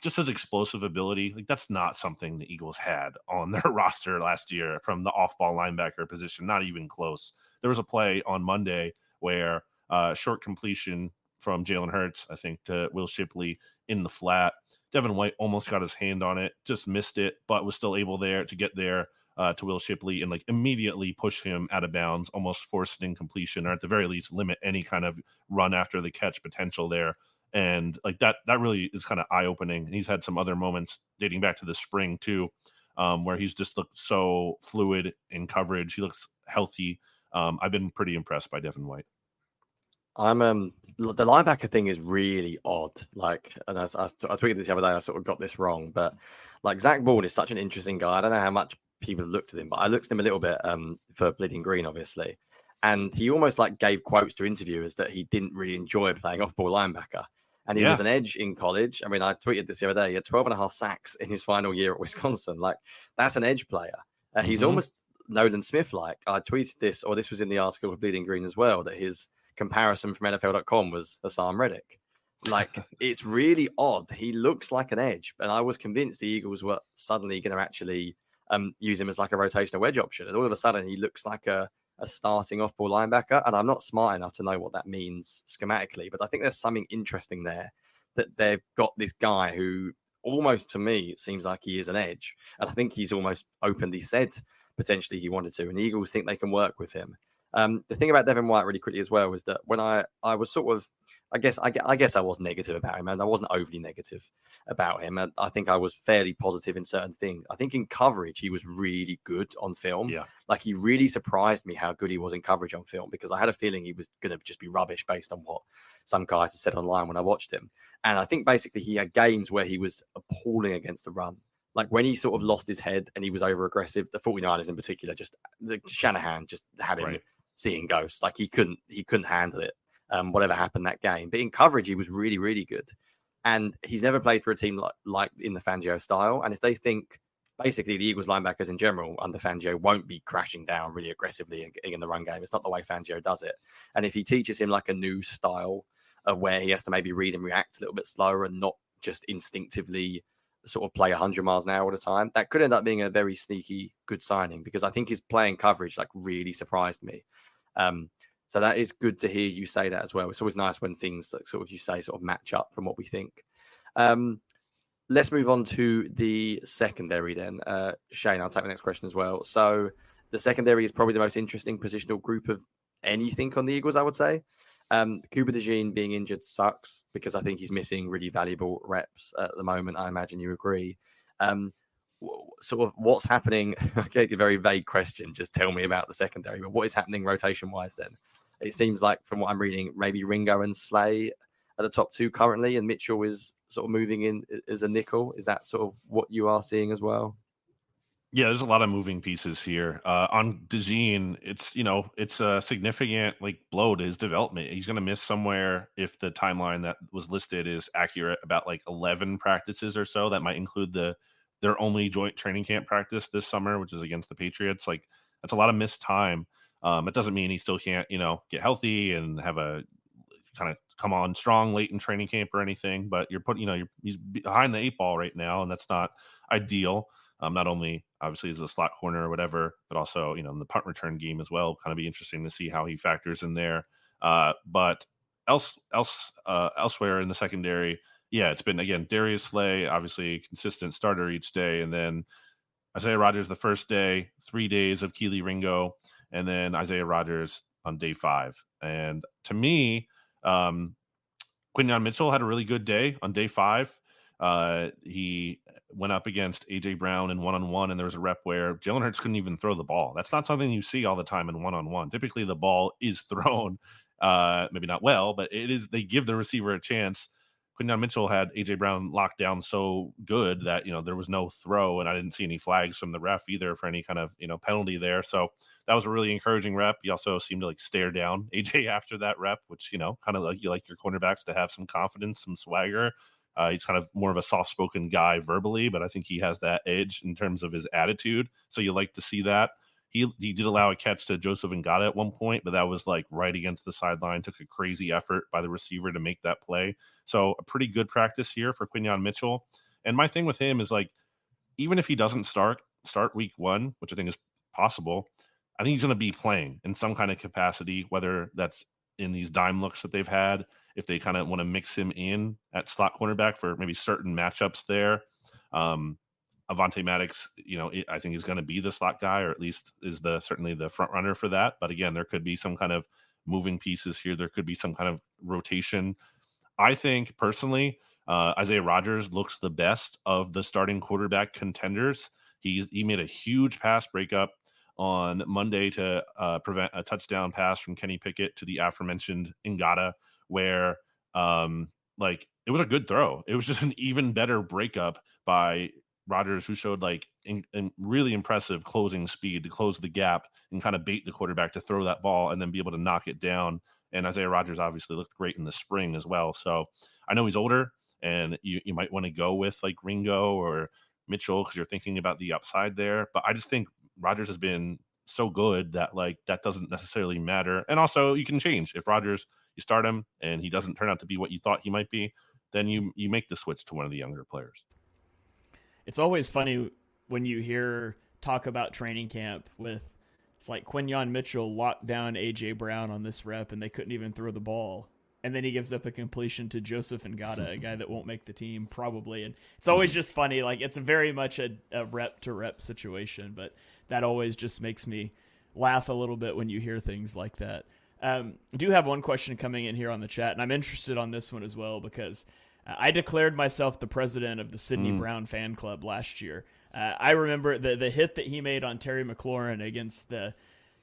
Just his explosive ability, like that's not something the Eagles had on their roster last year from the off-ball linebacker position, not even close. There was a play on Monday where short completion from Jalen Hurts, I think, to Will Shipley in the flat. Devin White almost got his hand on it, just missed it, but was still able to get there to Will Shipley and like immediately push him out of bounds, almost force an incompletion, or at the very least limit any kind of run after the catch potential there. And like that really is kind of eye-opening. And he's had some other moments dating back to the spring too, where he's just looked so fluid in coverage. He looks healthy. I've been pretty impressed by Devin White. The linebacker thing is really odd. Like, and I tweeted this the other day. I sort of got this wrong, but like Zach Bond is such an interesting guy. I don't know how much people have looked at him, but I looked at him a little bit for Bleeding Green, obviously, and he almost like gave quotes to interviewers that he didn't really enjoy playing off-ball linebacker, and he was an edge in college. I mean, I tweeted this the other day. He had 12.5 sacks in his final year at Wisconsin. Like, that's an edge player. He's almost Nolan Smith-like. I tweeted this, or this was in the article of Bleeding Green as well, that his comparison from NFL.com was Hassan Reddick. Like, it's really odd. He looks like an edge, and I was convinced the Eagles were suddenly going to actually use him as like a rotational wedge option, and all of a sudden he looks like a starting off-ball linebacker, and I'm not smart enough to know what that means schematically, but I think there's something interesting there, that they've got this guy who almost, to me, it seems like he is an edge, and I think he's almost openly said potentially he wanted to, and the Eagles think they can work with him. The thing about Devin White really quickly as well was that when I was sort of, I guess I was negative about him, and I wasn't overly negative about him. And I think I was fairly positive in certain things. I think in coverage, he was really good on film. Yeah. Like, he really surprised me how good he was in coverage on film, because I had a feeling he was going to just be rubbish based on what some guys had said online when I watched him. And I think basically he had games where he was appalling against the run. Like, when he sort of lost his head and he was over aggressive, the 49ers in particular, Shanahan just had him seeing ghosts. Like, he couldn't handle it. Whatever happened that game. But in coverage, he was really, really good. And he's never played for a team like in the Fangio style. And if they think basically the Eagles linebackers in general under Fangio won't be crashing down really aggressively in the run game, it's not the way Fangio does it. And if he teaches him like a new style of where he has to maybe read and react a little bit slower and not just instinctively sort of play 100 miles an hour all the time, that could end up being a very sneaky good signing, because I think his playing coverage like really surprised me. So that is good to hear you say that as well. It's always nice when things like sort of you say sort of match up from what we think. Let's move on to the secondary then. Shane, I'll take the next question as well. So the secondary is probably the most interesting positional group of anything on the Eagles, I would say. Cooper DeJean being injured sucks, because I think he's missing really valuable reps at the moment. I imagine you agree. Sort of what's happening? Okay, a very vague question. Just tell me about the secondary. But what is happening rotation-wise then? It seems like, from what I'm reading, maybe Ringo and Slay are the top two currently, and Mitchell is sort of moving in as a nickel. Is that sort of what you are seeing as well? Yeah, there's a lot of moving pieces here. On DeJean, it's a significant blow to his development. He's going to miss somewhere, if the timeline that was listed is accurate, about 11 practices or so. That might include their only joint training camp practice this summer, which is against the Patriots. That's a lot of missed time. It doesn't mean he still can't, get healthy and have a kind of come on strong late in training camp or anything. But he's behind the 8 ball right now, and that's not ideal. Not only obviously as a slot corner or whatever, but also in the punt return game as well. Kind of be interesting to see how he factors in there. But elsewhere in the secondary, yeah, it's been again Darius Slay, obviously consistent starter each day, and then Isaiah Rodgers the first day, 3 days of Keely Ringo, and then Isaiah Rodgers on day 5. And to me, Quinyon Mitchell had a really good day on day 5. He went up against AJ Brown in one-on-one, and there was a rep where Jalen Hurts couldn't even throw the ball. That's not something you see all the time in one-on-one. Typically, the ball is thrown, maybe not well, but they give the receiver a chance. Quinyon Mitchell had AJ Brown locked down so good that there was no throw, and I didn't see any flags from the ref either for any kind of penalty there. So that was a really encouraging rep. He also seemed to stare down AJ after that rep, which kind of you like your cornerbacks to have some confidence, some swagger. He's kind of more of a soft-spoken guy verbally, but I think he has that edge in terms of his attitude. So you like to see that. He did allow a catch to Joseph Ngata at one point, but that was right against the sideline. Took a crazy effort by the receiver to make that play. So a pretty good practice here for Quinyon Mitchell. And my thing with him is even if he doesn't start week 1, which I think is possible, I think he's going to be playing in some kind of capacity, whether that's in these dime looks that they've had, if they kind of want to mix him in at slot cornerback for maybe certain matchups there. Avonte Maddox, I think is going to be the slot guy, or at least is certainly the front runner for that. But again, there could be some kind of moving pieces here. There could be some kind of rotation. I think personally, Isaiah Rodgers looks the best of the starting quarterback contenders. He made a huge pass breakup on Monday to prevent a touchdown pass from Kenny Pickett to the aforementioned Ngata, where it was a good throw. It was just an even better breakup by Rodgers, who showed in really impressive closing speed to close the gap and kind of bait the quarterback to throw that ball and then be able to knock it down. And Isaiah Rodgers obviously looked great in the spring as well. So I know he's older, and you might want to go with Ringo or Mitchell because you're thinking about the upside there. But I just think Rodgers has been so good that that doesn't necessarily matter. And also you can change. If Rodgers, you start him and he doesn't turn out to be what you thought he might be, then you make the switch to one of the younger players. It's always funny when you hear talk about training camp it's like Quinyon Mitchell locked down AJ Brown on this rep and they couldn't even throw the ball. And then he gives up a completion to Joseph Ngata, a guy that won't make the team probably. And it's always just funny. It's very much a rep to rep situation, but that always just makes me laugh a little bit when you hear things like that. I do have one question coming in here on the chat, and I'm interested on this one as well because I declared myself the president of the Sidney Brown fan club last year. I remember the hit that he made on Terry McLaurin against the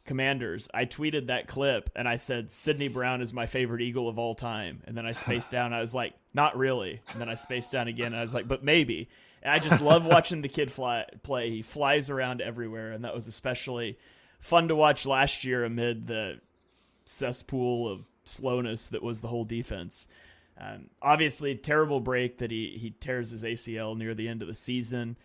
Commanders. I tweeted that clip and I said, Sidney Brown is my favorite Eagle of all time. And then I spaced down. I was like, not really. And then I spaced down again. And I was like, but maybe. And I just love watching the kid play. He flies around everywhere. And that was especially fun to watch last year amid the cesspool of slowness that was the whole defense. Obviously, terrible break that he tears his ACL near the end of the season.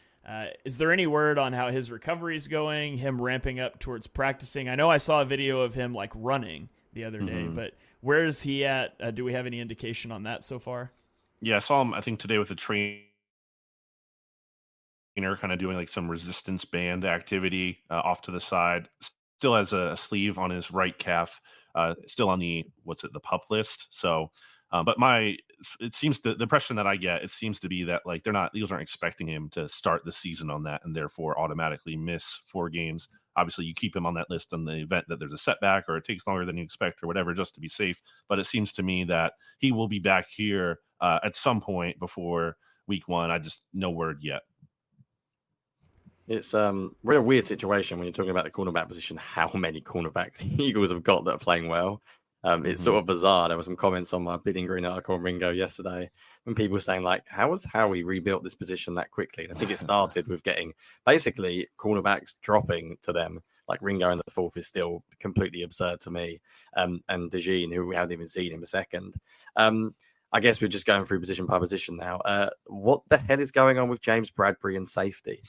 Is there any word on how his recovery is going, him ramping up towards practicing? I know I saw a video of him running the other day, but where is he at? Do we have any indication on that so far? Yeah, I saw him, I think, today with a trainer kind of doing some resistance band activity off to the side. Still has a sleeve on his right calf, still on the pup list. So, but it seems the impression that I get, it seems to be that Eagles aren't expecting him to start the season on that and therefore automatically miss 4 games. Obviously, you keep him on that list in the event that there's a setback or it takes longer than you expect or whatever, just to be safe. But it seems to me that he will be back here at some point before week 1. I just no word yet. It's really a weird situation when you're talking about the cornerback position, how many cornerbacks the Eagles have got that are playing well. It's sort of bizarre. There were some comments on my Bleeding Green article on Ringo yesterday when people were saying, like, how was Howie rebuilt this position that quickly? And I think it started with getting basically cornerbacks dropping to them. Like Ringo in the fourth is still completely absurd to me. And DeJean, who we haven't even seen in a second. I guess we're just going through position by position now. What the hell is going on with James Bradbury and safety?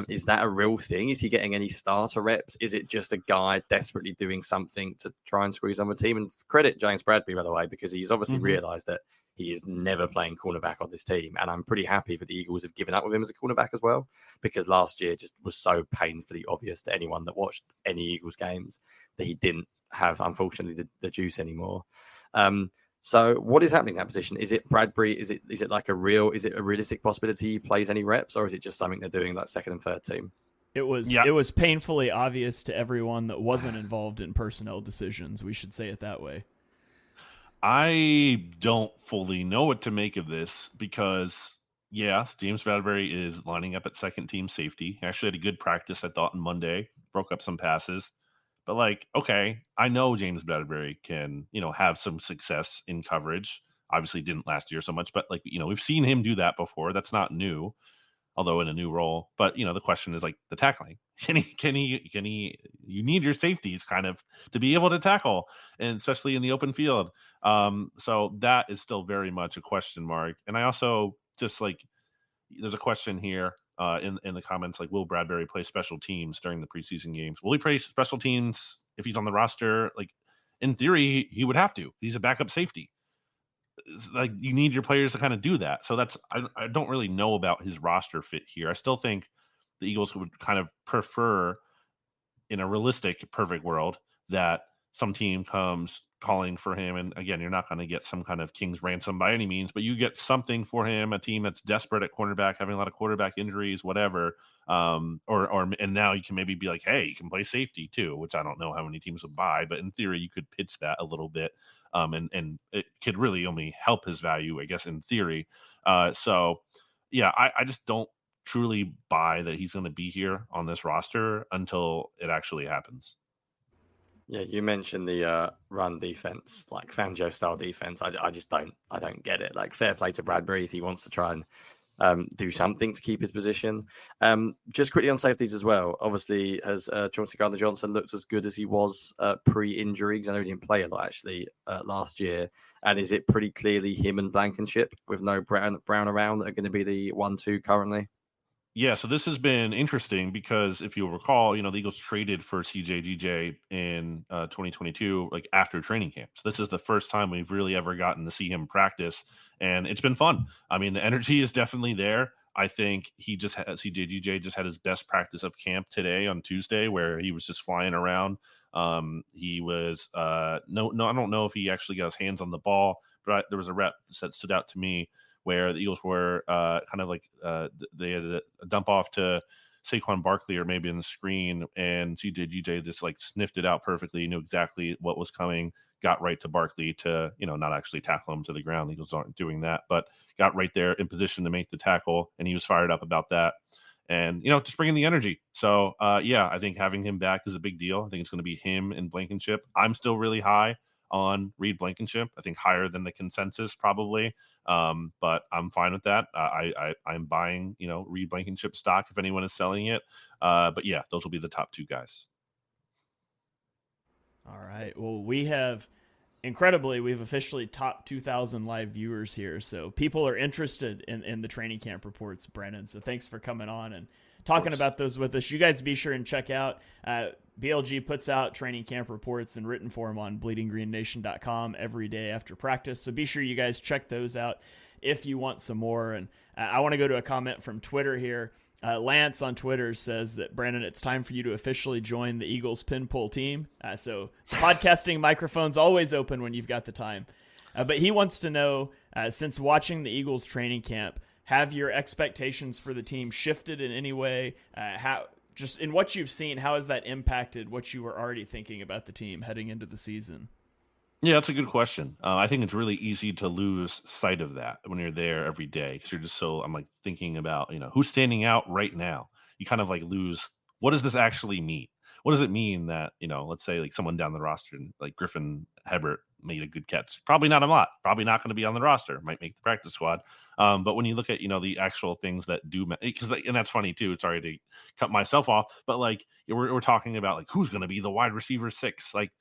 Is that a real thing? Is he getting any starter reps? Is it just a guy desperately doing something to try and squeeze on the team? And credit James Bradbury, by the way, because he's obviously realized that he is never playing cornerback on this team. And I'm pretty happy that the Eagles have given up with him as a cornerback as well, because last year just was so painfully obvious to anyone that watched any Eagles games that he didn't have, unfortunately, the juice anymore. So what is happening in that position? Is it Bradbury? Is it like a realistic possibility he plays any reps, or is it just something they're doing like second and third team? It was painfully obvious to everyone that wasn't involved in personnel decisions. We should say it that way. I don't fully know what to make of this because, James Bradbury is lining up at second team safety. He actually had a good practice, I thought, on Monday. Broke up some passes. But, like, okay, I know James Bradbury can, have some success in coverage. Obviously didn't last year so much, but, like, we've seen him do that before. That's not new, although in a new role. But, the question is, like, the tackling. Can he, you need your safeties kind of to be able to tackle, and especially in the open field. So that is still very much a question mark. And I also just, like, there's a question here. In the comments, like, will Bradbury play special teams during the preseason games? Will he play special teams if he's on the roster? Like, in theory, he would have to. He's a backup safety. It's like, you need your players to kind of do that. So I don't really know about his roster fit here. I still think the Eagles would kind of prefer, in a realistic, perfect world, that some team comes calling for him. And again, you're not going to get some kind of king's ransom by any means, but you get something for him, a team that's desperate at cornerback, having a lot of quarterback injuries, whatever. And now you can maybe be like, hey, you can play safety too, which I don't know how many teams would buy, but in theory, you could pitch that a little bit. And it could really only help his value, I guess, in theory. I just don't truly buy that he's going to be here on this roster until it actually happens. Yeah, you mentioned the run defense, like Fangio style defense. I don't get it. Like, fair play to Bradbury if he wants to try and do something to keep his position. Just quickly on safeties as well. Obviously, has Chauncey Gardner-Johnson looked as good as he was pre-injury? Because I know he didn't play a lot actually last year. And is it pretty clearly him and Blankenship with no Brown around that are going to be the 1-2 currently? Yeah, so this has been interesting because if you'll recall, the Eagles traded for CJGJ in 2022, like after training camp. So this is the first time we've really ever gotten to see him practice, and it's been fun. I mean, the energy is definitely there. I think CJGJ just had his best practice of camp today on Tuesday, where he was just flying around. He was I don't know if he actually got his hands on the ball, but there was a rep that stood out to me where the Eagles were kind of like they had a dump off to Saquon Barkley or maybe in the screen, and CJGJ just like sniffed it out perfectly, knew exactly what was coming, got right to Barkley to, not actually tackle him to the ground. The Eagles aren't doing that, but got right there in position to make the tackle, and he was fired up about that. And, just bringing the energy. So, I think having him back is a big deal. I think it's going to be him and Blankenship. I'm still really high on Reed Blankenship. I think higher than the consensus probably. But I'm fine with that. I'm buying, Reed Blankenship stock if anyone is selling it. But yeah, those will be the top two guys. All right. Well, we've officially topped 2,000 live viewers here. So people are interested in the training camp reports, Brandon. So thanks for coming on and talking about those with us. You guys be sure and check out BLG puts out training camp reports in written form on bleedinggreennation.com every day after practice. So be sure you guys check those out if you want some more. And I want to go to a comment from Twitter here. Lance on Twitter says that, Brandon, it's time for you to officially join the Eagles pin pull team. So the podcasting microphone's always open when you've got the time. But he wants to know, since watching the Eagles training camp, have your expectations for the team shifted in any way? Just in what you've seen, how has that impacted what you were already thinking about the team heading into the season? Yeah, that's a good question. I think it's really easy to lose sight of that when you're there every day because you're just I'm like thinking about, who's standing out right now. You kind of like lose, what does this actually mean? What does it mean that, let's say like someone down the roster, like Griffin Hebert, made a good catch. Probably not a lot. Probably not going to be on the roster. Might make the practice squad. But when you look at, the actual things that do, because and that's funny too. Sorry to cut myself off, but like we're talking about like who's going to be the wide receiver 6. Like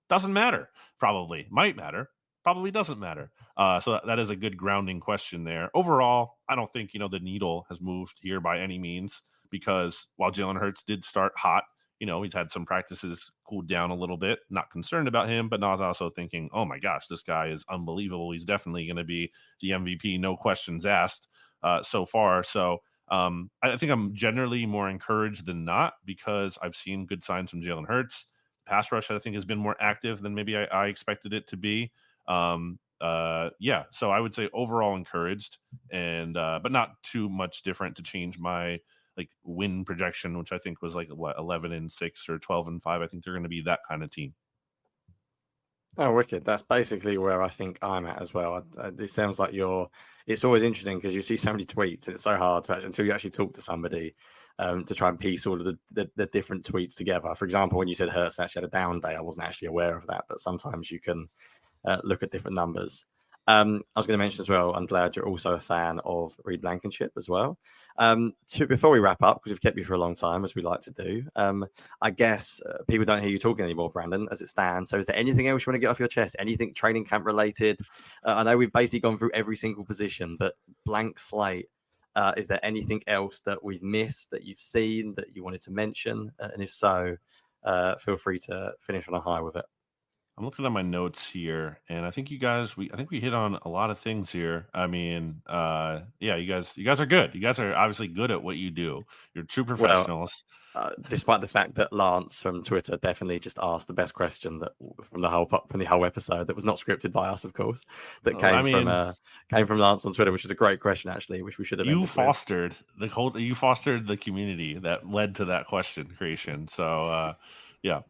doesn't matter. Probably might matter. Probably doesn't matter. So that is a good grounding question there. Overall, I don't think the needle has moved here by any means, because while Jalen Hurts did start hot, he's had some practices cooled down a little bit. Not concerned about him, but not also thinking, oh my gosh, this guy is unbelievable. He's definitely going to be the MVP, no questions asked so far. So I think I'm generally more encouraged than not, because I've seen good signs from Jalen Hurts. Pass rush, I think, has been more active than maybe I expected it to be. So I would say overall encouraged, and but not too much different to change my win projection, which I think was 11-6 or 12-5. I think they're going to be that kind of team. Oh, wicked. That's basically where I think I'm at as well. It sounds like it's always interesting because you see so many tweets, and it's so hard to until you actually talk to somebody to try and piece all of the different tweets together. For example, when you said Hurts actually had a down day, I wasn't actually aware of that, but sometimes you can look at different numbers. I was going to mention as well, I'm glad you're also a fan of Reed Blankenship as well. Before we wrap up, because we've kept you for a long time, as we like to do, I guess people don't hear you talking anymore, Brandon, as it stands. So is there anything else you want to get off your chest? Anything training camp related? I know we've basically gone through every single position, but blank slate. Is there anything else that we've missed, that you've seen, that you wanted to mention? And if so, feel free to finish on a high with it. I'm looking at my notes here, and I think we hit on a lot of things here. I mean, you guys are good. You guys are obviously good at what you do. You're true professionals. Well, despite the fact that Lance from Twitter definitely just asked the best question from the whole episode that was not scripted by us, of course, that came from Lance on Twitter, which is a great question actually, which we should have. You fostered the community that led to that question creation. So, yeah.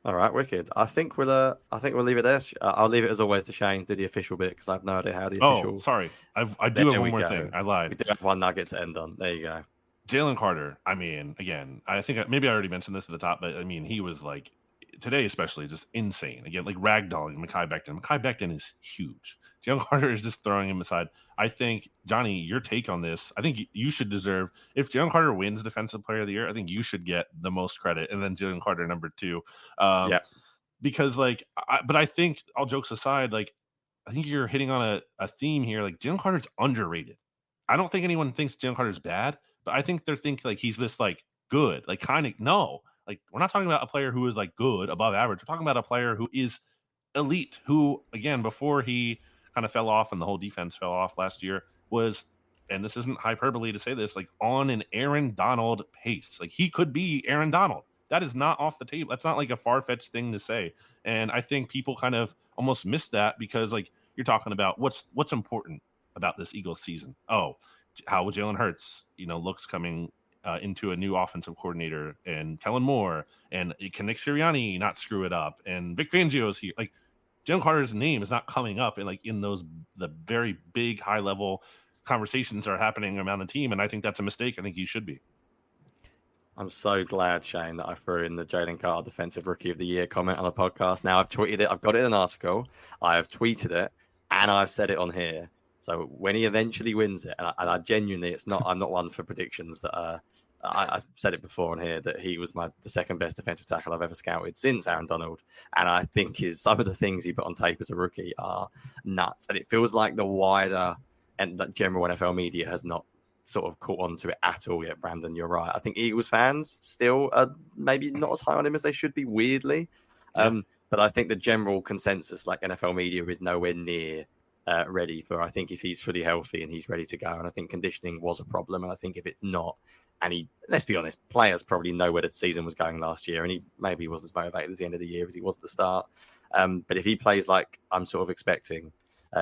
All right, wicked. I think we'll leave it there. I'll leave it as always to Shane do the official bit, because I have no idea how the official. Oh, sorry, I do have one more thing. I lied. We do have one nugget to end on. There you go. Jalen Carter. I mean, again, I think maybe I already mentioned this at the top, but I mean, he was today especially just insane. Again, ragdolling Mekhi Becton. Mekhi Becton is huge. Jalen Carter is just throwing him aside. I think, Jonny, your take on this, I think you should deserve, if Jalen Carter wins Defensive Player of the Year, I think you should get the most credit, and then Jalen Carter number 2. Because but I think, all jokes aside, I think you're hitting on a theme here. Jalen Carter's underrated. I don't think anyone thinks Jalen Carter's bad, but I think they're thinking he's this good, no. We're not talking about a player who is good, above average. We're talking about a player who is elite, who, again, before he kind of fell off and the whole defense fell off last year, was, and this isn't hyperbole to say this, on an Aaron Donald pace. He could be Aaron Donald. That is not off the table. That's not a far-fetched thing to say. And I think people kind of almost miss that, because you're talking about what's important about this Eagles season. Oh, how Jalen Hurts, looks coming into a new offensive coordinator, and Kellen Moore, and can Nick Sirianni not screw it up, and Vic Fangio's here. Jalen Carter's name is not coming up in those the very big high level conversations that are happening around the team, and I think that's a mistake. I think he should be. I'm so glad, Shane, that I threw in the Jalen Carter Defensive Rookie of the Year comment on the podcast. Now I've tweeted it. I've got it in an article. I have tweeted it, and I've said it on here. So when he eventually wins it, and I genuinely, I'm not one for predictions that I've said it before on here, that he was the second best defensive tackle I've ever scouted since Aaron Donald. And I think some of the things he put on tape as a rookie are nuts. And it feels like the wider and general NFL media has not sort of caught on to it at all yet, Brandon. You're right. I think Eagles fans still are maybe not as high on him as they should be, weirdly. Yeah. But I think the general consensus, NFL media, is nowhere near ready for, I think, if he's fully healthy and he's ready to go. And I think conditioning was a problem. And I think if it's not, and let's be honest, players probably know where the season was going last year, and he maybe wasn't as motivated at the end of the year as he was at the start. But if he plays like I'm sort of expecting,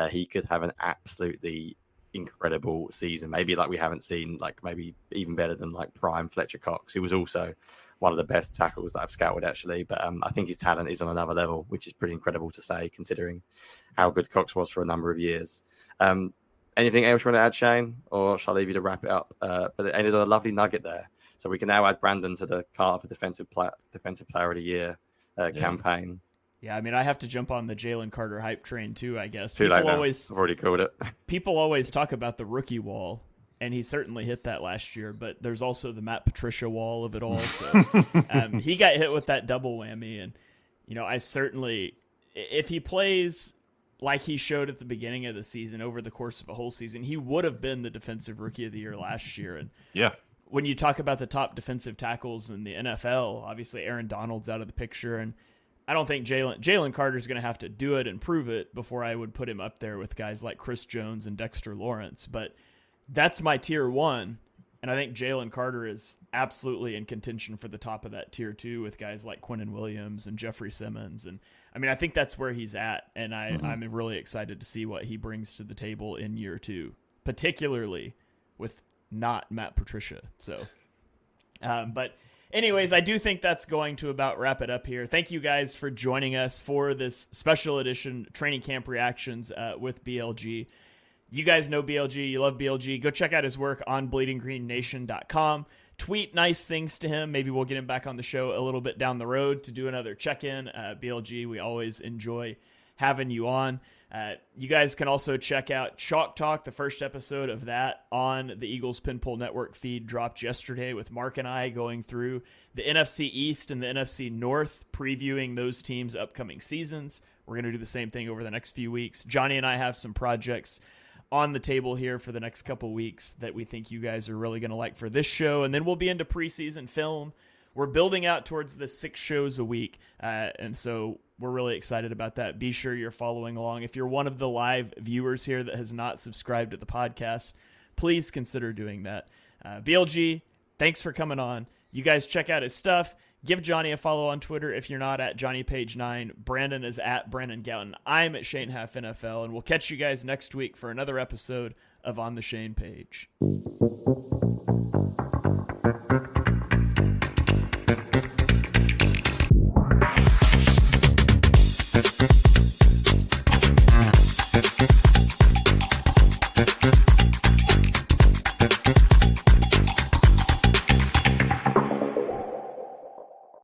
he could have an absolutely incredible season. Maybe we haven't seen, maybe even better than prime Fletcher Cox, who was also one of the best tackles that I've scouted, actually. But I think his talent is on another level, which is pretty incredible to say, considering how good Cox was for a number of years. Anything else you want to add, Shane? Or shall I leave you to wrap it up? But it ended on a lovely nugget there. So we can now add Brandon to the Carter for Defensive Player of the Year campaign. Yeah, I mean, I have to jump on the Jalen Carter hype train too, I guess. Too late now. I've already called it. People always talk about the rookie wall, and he certainly hit that last year, but there's also the Matt Patricia wall of it all. So he got hit with that double whammy, and, I certainly, if he plays like he showed at the beginning of the season over the course of a whole season, he would have been the defensive rookie of the year last year. And yeah, when you talk about the top defensive tackles in the NFL, obviously Aaron Donald's out of the picture, and I don't think Jalen Carter's going to have to do it and prove it before I would put him up there with guys like Chris Jones and Dexter Lawrence. But that's my tier 1, and I think Jalen Carter is absolutely in contention for the top of that tier 2 with guys like Quinnen Williams and Jeffrey Simmons. And I mean, I think that's where he's at, and I'm really excited to see what he brings to the table in year 2, particularly with not Matt Patricia. So, but anyways, I do think that's going to about wrap it up here. Thank you guys for joining us for this special edition training camp reactions with BLG. You guys know BLG. You love BLG. Go check out his work on bleedinggreennation.com. Tweet nice things to him. Maybe we'll get him back on the show a little bit down the road to do another check-in. BLG, we always enjoy having you on. You guys can also check out Chalk Talk. The first episode of that on the Eagles Pinpole Network feed dropped yesterday with Mark and I going through the NFC East and the NFC North, previewing those teams' upcoming seasons. We're going to do the same thing over the next few weeks. Jonny and I have some projects on the table here for the next couple weeks that we think you guys are really going to like for this show. And then we'll be into preseason film. We're building out towards the 6 shows a week. And so we're really excited about that. Be sure you're following along. If you're one of the live viewers here that has not subscribed to the podcast, please consider doing that. BLG, thanks for coming on. You guys check out his stuff. Give Jonny a follow on Twitter if you're not at JohnnyPage9. Brandon is at Brandon Gowton. I'm at Shane Half NFL, and we'll catch you guys next week for another episode of On the Shane Page.